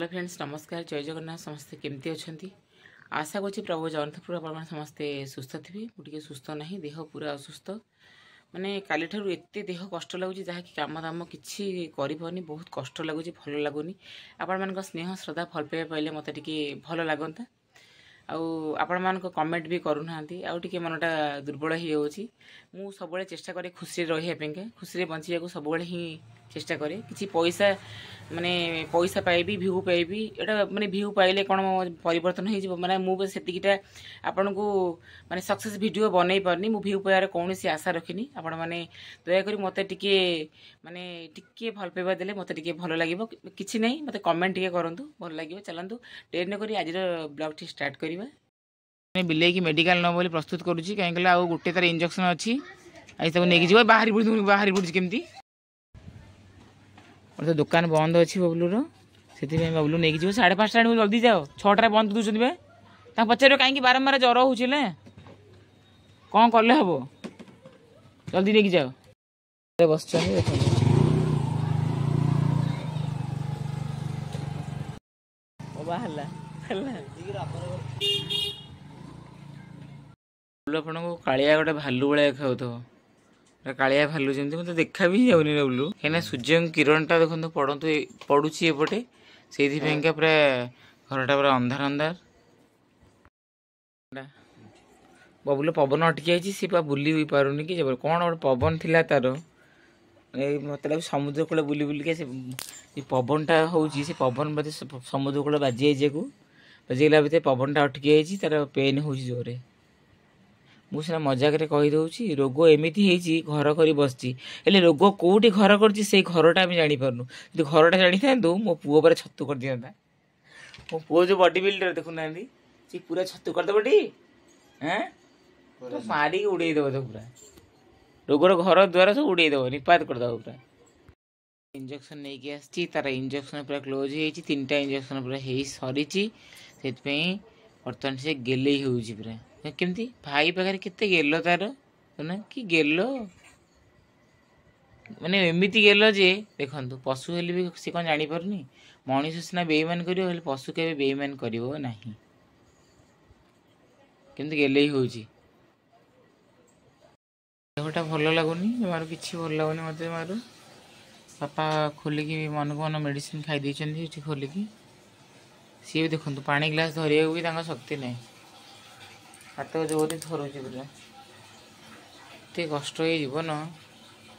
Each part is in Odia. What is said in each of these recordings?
हेलो फ्रेंड्स, नमस्कार। जय जगन्नाथ। समस्ते केमती अच्छा? आशा करी प्रभु जगन्नाथ आप समस्ते सुस्थ थे। मुझे सुस्थ ना, देह पूरा असुस्थ। माने काली ठारू एते देह कष्ट लगुच जहाँकि काम दाम किसी करनी बहुत कष्ट लगुच, भल लगुनि। आपण मान स्नेह श्रद्धा भल पाइबा पाइले मत टे भल लगता। आपण मान कमेंट भी करूना आउे मनटा दुर्बल हो सब चेष्टा करे खुशी रही, खुशी बंचा सब ही चेष्टा करे। किसी पैसा माने पैसा पाइबी, भ्यू पाइबी, एटा माने भ्यू पाइले कौन परिवर्तन हो माने मुझे आपण को माने सक्सेस वीडियो बनई पारनी। मु भ्यू पाइबार कौन आशा रखिनी। आपण मैंने दयाकोरी मत टे माने टिके भल पाइबा देले मत टे भल लगे। किसी ना मत कमेंट टे करूँ, भल लगे। चलतु डेरी नक आज ब्लॉग टी स्टार्ट करवा। बिले की मेडिकल न बोली प्रस्तुत करुँची कहीं आउ गोटे तार इंजेक्शन अच्छी आज तक नहीं जी बाहरी पड़ी केमती। तो दुकान बंद अच्छी बबलूर से बबलू नहीं जी 5:30 जल्दी जाओ। 6टार बंद दूसरी बे पचार कहीं बारंबार ज्वर हो कौन कले हम जल्दी नहीं जाओ। बस आपन को कालिया गोटे भालू भाया खाऊ कालिया भालू जमी मतलब देखा भी जाऊनी बुलू कहीं सूर्य किरणटा देखो पड़ुची एपटे से पूरा घरटा पूरा अंधार अंधार। बबुल पवन अटकी सी बुली भी पारुनी कि कौन गोटे पवन थिला तार मतलब समुद्र कूल बुली बुलिका से पवनटा हूँ से पवन बोधे समुद्र कूल बाजी जाइए बाजीगला भितर पवनटा अटकी जाइए तार पेन हो जोरे। मुझे मजाक कहीदे रोग एमती घर कर बस रोग कौटी घर कर घरटा जापारू। जो घरटा जानी था मो पुओ पर छतु कर दिया। मो पुओ जो बॉडी बिल्डर देखुना सी पूरा छतु करदेव टी तो मारिक उड़ेदेव तो पूरा रोगर घर द्वारा सब उड़ेदेव निपात करदेव पूरा। इंजेक्शन नहीं कि आसी तार इंजेक्शन पूरा क्लोज हो 3टा इंजेक्शन पूरा हो सरी से बर्तमान से गेले पूरा केमती भाई पाखे केते गेल तार ना कि गेल माने एमती गेल जे देखु पशु हेल्ले भी सी कौन जापारनी। मनीष सीना बेईमान कर पशु के बेईमान कर केमती गेले हूँ देहटा भल लगुनि मार कि भल लगुनि मत मार पापा खोलिकी मन को मन मेडिसिन खाई खोलिकी सी भी देखु पानी ग्लास धरिया भी शक्ति ना हाथ जोर थरुच पूरा एत कष्ट हो जीवन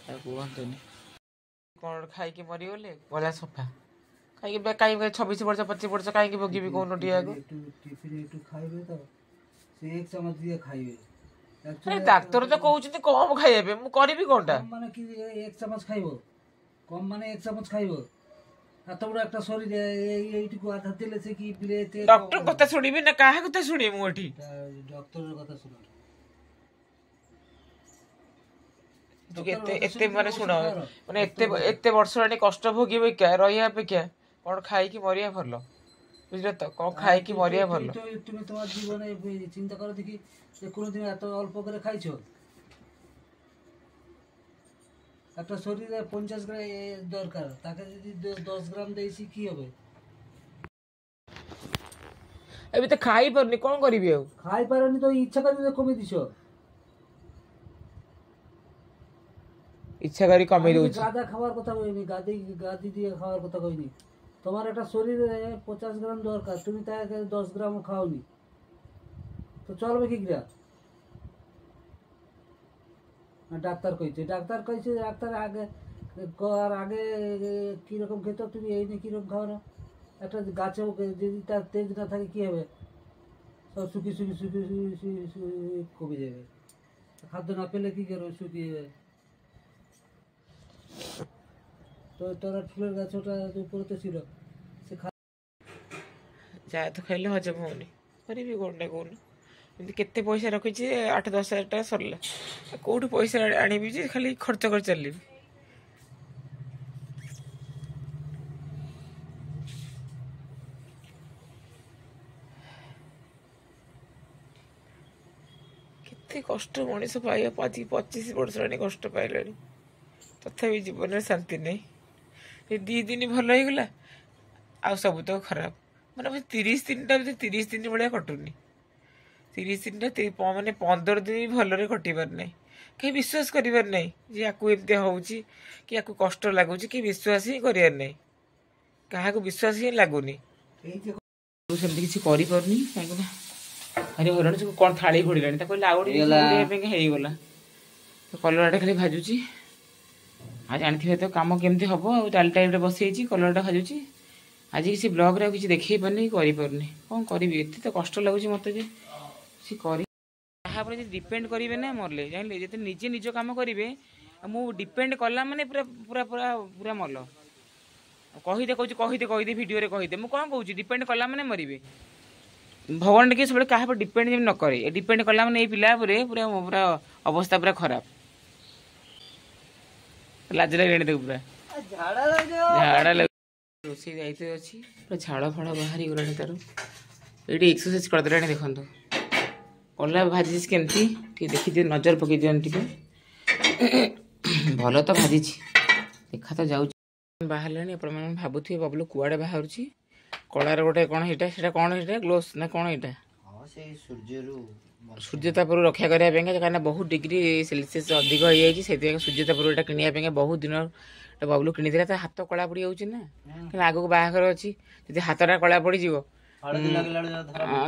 कहतुनि कौन खाई मरीगले गला सफा कहीं 26 वर्ष 25 वर्ष कहीं भोगी कौन टिया डाक्तर तो कहते कम खाइबे मु करी कौनटा माने कि 1 चम्मच खाइबो कम माने 1 चम्मच खाइबो हाथ बड़ा एक शरीर एठी को आधा दिले से कि बिले डॉक्टर कथा सुनिबे ना काहा कथा सुनि मु एठी डॉक्टर कथा सुन तो एते माने सुनो माने एते वर्ष रानी कष्ट भोगिबे क्या रहिया अपेक्षा कोन खाई कि मरिया भलो बुझले तो कोन खाई कि मरिया भलो। तुम तुम्हार जीवन चिंता करो देखि से कोन दिन एत अल्प करे खाइछो একটা শরীরে 50 গ্রাম দরকার তাকে যদি 10 গ্রাম দেইছি কি হবে এবি তো খাই পারনি কোন করিবি আও খাই পারনি তো ইচ্ছা করি কমে দিছো ইচ্ছা করি কমে দউছি গাদা খাবার কথা কইনি গাদি দিয়ে খাবার কথা কইনি তোমার একটা শরীরে 50 গ্রাম দরকার তুমি তাকে 10 গ্রাম খাওনি তো চলবে কি গ্রা ডাক্তার কইছে ডাক্তার আগে কি রকম খেত তুমি এই নে কি রকম খাও না একটা গাছে যদি তার তেজ না থাকে কি হবে সব শুকি কমে যাবে খাদ্য না পেলে কি করবে শুকিয়ে যাবে। তো তোরা ফুলের গাছ ওটা উপরে তো ছিল সে যা তো খাইলে হজম হয়নি করিবি কোনটা কোন केते पैसा रखी 8-10 हजार टाका सरला कौट पैसा आनिबी जे खाली खर्च कर चलि केते कष्ट मनीष पाइबा 25 वर्ष रानी कष्ट पाइला तथापि जीवन में शांति नहीं 2 दिन भल हो गला ଆଉ ସବୁ ତ ଖରାପ। ମାନେ 30 ଦିନଟା ବି 30 ଦିନ ଭଳିଆ କଟୁନି। 30 ଦିନଟା ମାନେ 15 ଦିନ ବି ଭଲରେ କଟିବାର ନାହିଁ। କେହି ବିଶ୍ୱାସ କରିବାର ନାହିଁ ଯେ ୟାକୁ ଏମିତି ହେଉଛି କି ୟାକୁ କଷ୍ଟ ଲାଗୁଛି, କି ବିଶ୍ୱାସ ହିଁ କରିବାର ନାହିଁ। କାହାକୁ ବିଶ୍ୱାସ ହିଁ ଲାଗୁନି। ସେମିତି କିଛି କରିପାରୁନି କାହିଁକିନା ଭାରି ହଇରାଣ। ସେ କ'ଣ ଥାଳି ଘୋଡ଼ିଲାଣି, ତାକୁ କହିଲେ ଆଉ ଗୋଟେ ଘୋଡ଼ିବା ପାଇଁ ହେଇଗଲା। କଲରାଟା ଖାଲି ଭାଜୁଛି। ଆଉ ଜାଣିଥିବେ ତ କାମ କେମିତି ହେବ। ଆଉ ଡାଲିଟା ଗୋଟେ ବସେଇଛି, କଲରାଟା ଭାଜୁଛି। ଆଜି କିଛି ବ୍ଲଗ୍ରେ ଆଉ କିଛି ଦେଖେଇ ପାରୁନି, କରିପାରୁନି। କ'ଣ କରିବି, ଏତେ ତ କଷ୍ଟ ଲାଗୁଛି ମୋତେ ଯେ କିଛି କରି କାହା ଉପରେ ଯଦି ଡିପେଣ୍ଡ କରିବେ ନା ମରଲେ, ଜାଣିଲେ। ଯେତେ ନିଜେ ନିଜ କାମ କରିବେ, ମୁଁ ଡିପେଣ୍ଡ କଲା ମାନେ ପୁରା ପୁରା ପୁରା ପୁରା ମଲ। କହିଦେ କହୁଛି କହିଦେ ଭିଡ଼ିଓରେ କହିଦେ। ମୁଁ କ'ଣ କହୁଛି, ଡିପେଣ୍ଡ କଲା ମାନେ ମରିବେ। ଭଗବାନ ଟିକେ ସବୁବେଳେ କାହା ଉପରେ ଡିପେଣ୍ଡ ଯେମିତି ନ କରେ। ଡିପେଣ୍ଡ କଲା ମାନେ ଏଇ ପିଲା ଉପରେ ପୁରା ପୁରା ଅବସ୍ଥା ପୁରା ଖରାପ। ଲାଜ ଲାଗିଲାଣି ତାକୁ, ପୁରା ଝାଡ଼ା ଲାଗୁ। ରୋଷେଇ ଦାୟିତ୍ୱ ଅଛି, ପୁରା ଝାଳ ଫାଳ ବାହାରି ଗଲାଣି ତାର। ଏଇଠି ଏକ୍ସରସାଇଜ କରିଦେଲାଣି ଦେଖନ୍ତୁ। କଲରା ଭାଜିଛି କେମିତି ଟିକେ ଦେଖିଦିଅ, ନଜର ପକେଇ ଦିଅନ୍ତି ଟିକେ। ଭଲ ତ ଭାଜିଛି, ଦେଖା ତ ଯାଉଛି। ବାହାରିଲାଣି। ଆପଣମାନେ ଭାବୁଥିବେ ବବଲୁ କୁଆଡ଼େ ବାହାରୁଛି। କଳାର ଗୋଟେ କ'ଣ ଏଇଟା, ସେଇଟା କ'ଣ ଏଇଟା ଗ୍ଲୋଭ୍ସ ନା କ'ଣ ଏଇଟା? ସୂର୍ଯ୍ୟତାପରୁ ରକ୍ଷା କରିବା ପାଇଁ, କାହିଁକିନା ବହୁତ ଡିଗ୍ରୀ ସେଲସିୟସ୍ ଅଧିକ ହେଇଯାଇଛି। ସେଥିପାଇଁ ସୂର୍ଯ୍ୟତାପରୁ ଏଇଟା କିଣିବା ପାଇଁ ବହୁତ ଦିନ ବବଲୁ କିଣିଥିଲା। ତା ହାତ କଳା ପଡ଼ିଯାଉଛି ନା, କାହିଁକିନା ଆଗକୁ ବାହାଘର ଅଛି। ଯଦି ହାତଟା କଳା ପଡ଼ିଯିବ,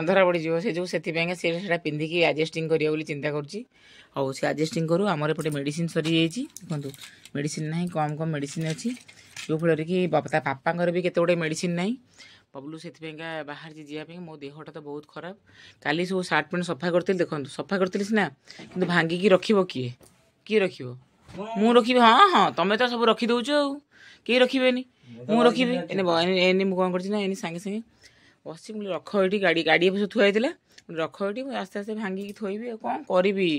ଧରା ପଡ଼ିଯିବ। ସେ ଯେଉଁ ସେଥିପାଇଁକା ସେ ସେଇଟା ପିନ୍ଧିକି ଆଡ଼ଜଷ୍ଟିଂ କରିବ ବୋଲି ଚିନ୍ତା କରୁଛି। ହଉ, ସେ ଆଡ଼ଜଷ୍ଟିଂ କରୁ। ଆମର ଏପଟେ ମେଡ଼ିସିନ ସରିଯାଇଛି ଦେଖନ୍ତୁ। ମେଡ଼ିସିନ ନାହିଁ, କମ୍ ମେଡ଼ିସିନ ଅଛି। ଯେଉଁ ଫଳରେ କି ତା ବାପାଙ୍କର ବି କେତେ ଗୁଡ଼ିଏ ମେଡ଼ିସିନ ନାହିଁ। ବବଲୁ ସେଥିପାଇଁକା ବାହାରିଛି ଯିବା ପାଇଁ। ମୋ ଦେହଟା ତ ବହୁତ ଖରାପ। କାଲି ସବୁ ସାର୍ଟ ପ୍ୟାଣ୍ଟ ସଫା କରିଥିଲି ଦେଖନ୍ତୁ। ସଫା କରିଥିଲି ସିନା, କିନ୍ତୁ ଭାଙ୍ଗିକି ରଖିବ କିଏ? କିଏ ରଖିବ? ମୁଁ ରଖିବି। ହଁ, ତମେ ତ ସବୁ ରଖିଦେଉଛ ଆଉ, କେହି ରଖିବେନି। ମୁଁ ରଖିବି। ଏନେ ମୁଁ କ'ଣ କରିଛି ନା, ଏନେ ସାଙ୍ଗେ ସାଙ୍ଗେ ବସିଛି। ମୁଁ ରଖ ଏଇଠି, ଗାଡ଼ି ସବୁ ଥୁଆ ହେଇଥିଲା। ରଖ ଏଇଠି, ମୁଁ ଆସ୍ତେ ଆସ୍ତେ ଭାଙ୍ଗିକି ଥୋଇବି। ଆଉ କ'ଣ କରିବି?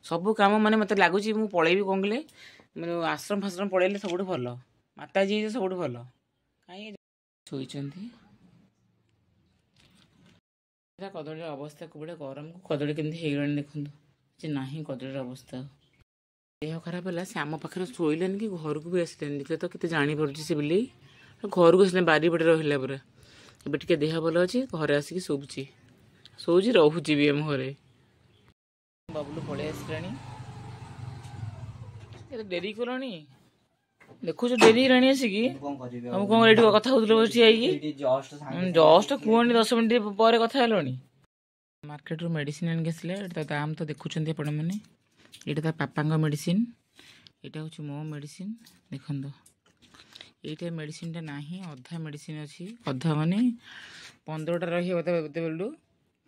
ସବୁ କାମ ମାନେ ମୋତେ ଲାଗୁଛି ମୁଁ ପଳେଇବି। କ'ଣ କହିଲେ, ମାନେ ଆଶ୍ରମ ଫାଶ୍ରମ ପଳେଇଲେ ସବୁଠୁ ଭଲ। ମାତାଜୀ ସବୁଠୁ ଭଲ। କାହିଁକି ଶୋଇଛନ୍ତି? କଦଳୀର ଅବସ୍ଥା କେଉଁଭଳିଆ, ଗରମକୁ କଦଳୀ କେମିତି ହେଇଗଲାଣି ଦେଖନ୍ତୁ। ଯେ ନାହିଁ କଦଳୀର ଅବସ୍ଥା। ଦେହ ଖରାପ ହେଲା, ସେ ଆମ ପାଖରେ ଶୋଇଲାନି କି ଘରକୁ ବି ଆସିଲାନି। ଦେଖିଲେ ତ କେତେ ଜାଣିପାରୁଛି ସେ ବିଲେଇ। ଘରକୁ ଆସିଲାନି, ବାରିପଟେ ରହିଲା ପୁରା। ଏବେ ଟିକେ ଦେହ ଭଲ ଅଛି, ଘରେ ଆସିକି ଶୋଉଛି, ରହୁଛି ବି ଆମ ଘରେ। ବବଲୁ ପଳେଇ ଆସିଲାଣି। ଏତେ ଡେରି କଲଣି, ଦେଖୁଛ ଡେରି ହେଲାଣି ଆସିକି। ତମେ କ'ଣ ଏଇଠି କଥା ହଉଥିଲ ବସି ଯାଇକି? ଜଷ୍ଟ କୁହନି, 10 ମିନିଟ୍ ପରେ କଥା ହେଲଣି। ମାର୍କେଟରୁ ମେଡ଼ିସିନ ଆଣିକି ଆସିଲା। ଏଇଟା ତା ଦାମ ତ ଦେଖୁଛନ୍ତି ଆପଣମାନେ। ଏଇଟା ତା ପାପାଙ୍କ ମେଡ଼ିସିନ, ଏଇଟା ହେଉଛି ମୋ ମେଡ଼ିସିନ। ଦେଖନ୍ତୁ, ଏଇଟା ମେଡ଼ିସିନଟା ନାହିଁ, ଅଧା ମେଡ଼ିସିନ ଅଛି। ଅଧା ମାନେ 15ଟା ରହିବ ବେଳୁ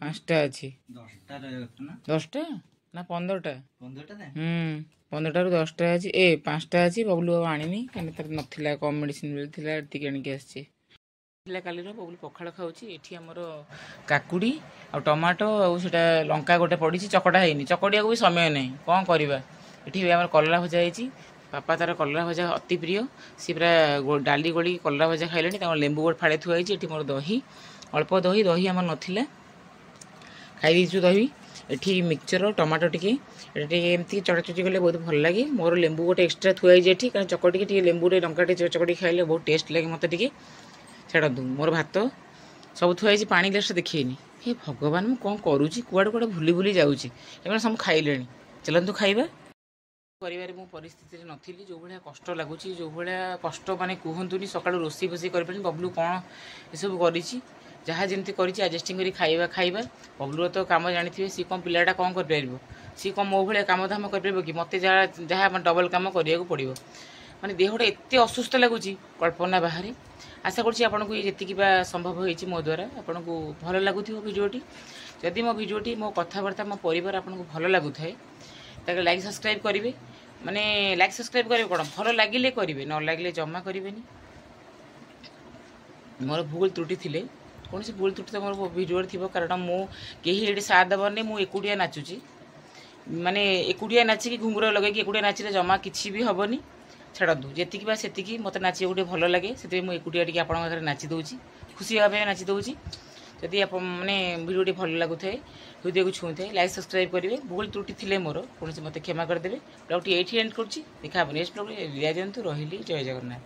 5ଟା ଅଛି। 10ଟା ନା 15ଟା? 15ଟାରୁ 10ଟା ଅଛି। 5ଟା ଅଛି। ବବଲୁ ଆଉ ଆଣିନି, କାହିଁକି ତାର ନଥିଲା, କମ୍ ମେଡ଼ିସିନ ମିଳିଥିଲା, ଏତିକି ଆଣିକି ଆସିଛି। କାଲିର ବବଲୁ ପଖାଳ ଖାଉଛି। ଏଠି ଆମର କାକୁଡ଼ି ଆଉ ଟମାଟୋ ଆଉ ସେଇଟା ଲଙ୍କା ଗୋଟେ ପଡ଼ିଛି, ଚକଟା ହେଇନି। ଚକଟିବାକୁ ବି ସମୟ ନାହିଁ, କ'ଣ କରିବା। ଏଠି ଆମର କଲରା ଭଜା ହେଇଛି। ବାପା ତାର କଲରା ଭଜା ଅତି ପ୍ରିୟ। ସିଏ ପୁରା ଡାଲି ଗୋଳିକି କଲରା ଭଜା ଖାଇଲେଣି। ତାଙ୍କର ଲେମ୍ବୁ ଗୋଟେ ଫାଳେ ଥୁଆ ହେଇଛି। ଏଠି ମୋର ଦହି, ଅଳ୍ପ ଦହି ଆମର ନଥିଲା, ଖାଇ ଦେଇଛୁ ଦହି। ଏଠି ମିକ୍ସଚର, ଟମାଟୋ ଟିକେ, ଏଠି ଟିକେ ଏମିତି ଚଟାଚଟି କଲେ ବହୁତ ଭଲ ଲାଗେ। ମୋର ଲେମ୍ବୁ ଗୋଟେ ଏକ୍ସଟ୍ରା ଥୁଆ ହେଇଛି ଏଠି, କାରଣ ଚକଟିକି ଟିକେ ଲେମ୍ବୁ ଟିକେ ଲଙ୍କା ଟିକେ ଚକଟିକି ଖାଇଲେ ବହୁତ ଟେଷ୍ଟ ଲାଗେ ମୋତେ ଟିକେ। ଛାଡ଼ନ୍ତୁ, ମୋର ଭାତ ସବୁ ଥୁଆ ହେଇଛି। ପାଣି ଗ୍ଲାସ୍ଟା ଦେଖେଇନି। ହେ ଭଗବାନ, ମୁଁ କ'ଣ କରୁଛି? କୁଆଡ଼େ ଭୁଲି ଯାଉଛି। ଏମାନେ ସବୁ ଖାଇଲେଣି, ଚାଲନ୍ତୁ ଖାଇବା। ପରିବାରେ ମୁଁ ପରିସ୍ଥିତିରେ ନଥିଲି। ଯେଉଁ ଭଳିଆ କଷ୍ଟ ଲାଗୁଛି, ଯେଉଁ ଭଳିଆ କଷ୍ଟ ମାନେ କୁହନ୍ତୁନି। ସକାଳୁ ରୋଷେଇ ଫୋଷେଇ କରିପାରିନି। ବବଲୁ କ'ଣ ଏସବୁ କରିଛି, ଯାହା ଯେମିତି କରିଛି ଆଡ଼ଜଷ୍ଟିଂ କରି ଖାଇବା। ବବଲୁର ତ କାମ ଜାଣିଥିବେ। ସିଏ କ'ଣ ପିଲାଟା କ'ଣ କରିପାରିବ? ସିଏ କ'ଣ ମୋ ଭଳିଆ କାମ ଧାମ କରିପାରିବ କି? ମୋତେ ଯାହା ଡବଲ କାମ କରିବାକୁ ପଡ଼ିବ। ମାନେ ଦେହଟା ଏତେ ଅସୁସ୍ଥ ଲାଗୁଛି, କଳ୍ପନା ବାହାରେ। ଆଶା କରୁଛି ଆପଣଙ୍କୁ ଯେତିକି ବା ସମ୍ଭବ ହେଇଛି ମୋ ଦ୍ୱାରା ଆପଣଙ୍କୁ ଭଲ ଲାଗୁଥିବ ଭିଡ଼ିଓଟି। ଯଦି ମୋ ଭିଡ଼ିଓଟି, ମୋ କଥାବାର୍ତ୍ତା, ମୋ ପରିବାର ଆପଣଙ୍କୁ ଭଲ ଲାଗୁଥାଏ, ତାହେଲେ ଲାଇକ୍ ସବସ୍କ୍ରାଇବ୍ କରିବେ। ମାନେ ଲାଇକ୍ ସବସ୍କ୍ରାଇବ୍ କରିବେ କ'ଣ, ଭଲ ଲାଗିଲେ କରିବେ, ନ ଲାଗିଲେ ଜମା କରିବେନି। ମୋର ଭୁଲ ତ୍ରୁଟି ଥିଲେ, କୌଣସି ଭୁଲ ତ୍ରୁଟି ତ ମୋର ଭିଡ଼ିଓରେ ଥିବ, କାରଣ ମୁଁ କେହି ଏଠି ସାଥ୍ ଦେବନି। ମୁଁ ଏକୁଟିଆ ନାଚୁଛି, ମାନେ ଏକୁଟିଆ ନାଚିକି ଘୁଙ୍ଗୁର ଲଗେଇକି ଏକୁଟିଆ ନାଚିଲେ ଜମା କିଛି ବି ହେବନି। ଛାଡ଼ନ୍ତୁ, ଯେତିକି ବା ସେତିକି। ମୋତେ ନାଚିବାକୁ ଟିକେ ଭଲ ଲାଗେ, ସେଥିପାଇଁ ମୁଁ ଏକୁଟିଆ ଟିକେ ଆପଣଙ୍କ ପାଖରେ ନାଚି ଦେଉଛି, ଖୁସି ହେବା ପାଇଁ ନାଚି ଦେଉଛି। ଯଦି ଆପଣ ମାନେ ଭିଡ଼ିଓଟି ଭଲ ଲାଗୁଥାଏ, ହୃଦୟକୁ ଛୁଇଁଥାଏ, ଲାଇକ୍ ସବସ୍କ୍ରାଇବ୍ କରିବେ। ଭୁଲ ତ୍ରୁଟି ଥିଲେ ମୋର କୌଣସି ମୋତେ କ୍ଷମା କରିଦେବେ। ବ୍ଲଗ୍ଟି ଏଇଠି ଏଣ୍ଡ କରୁଛି। ଦେଖା ହେବ ନେକ୍ସଟ ବ୍ଲଗ୍ରେ। ବିଦାୟ ଦିଅନ୍ତୁ। ରହିଲି, ଜୟ ଜଗନ୍ନାଥ।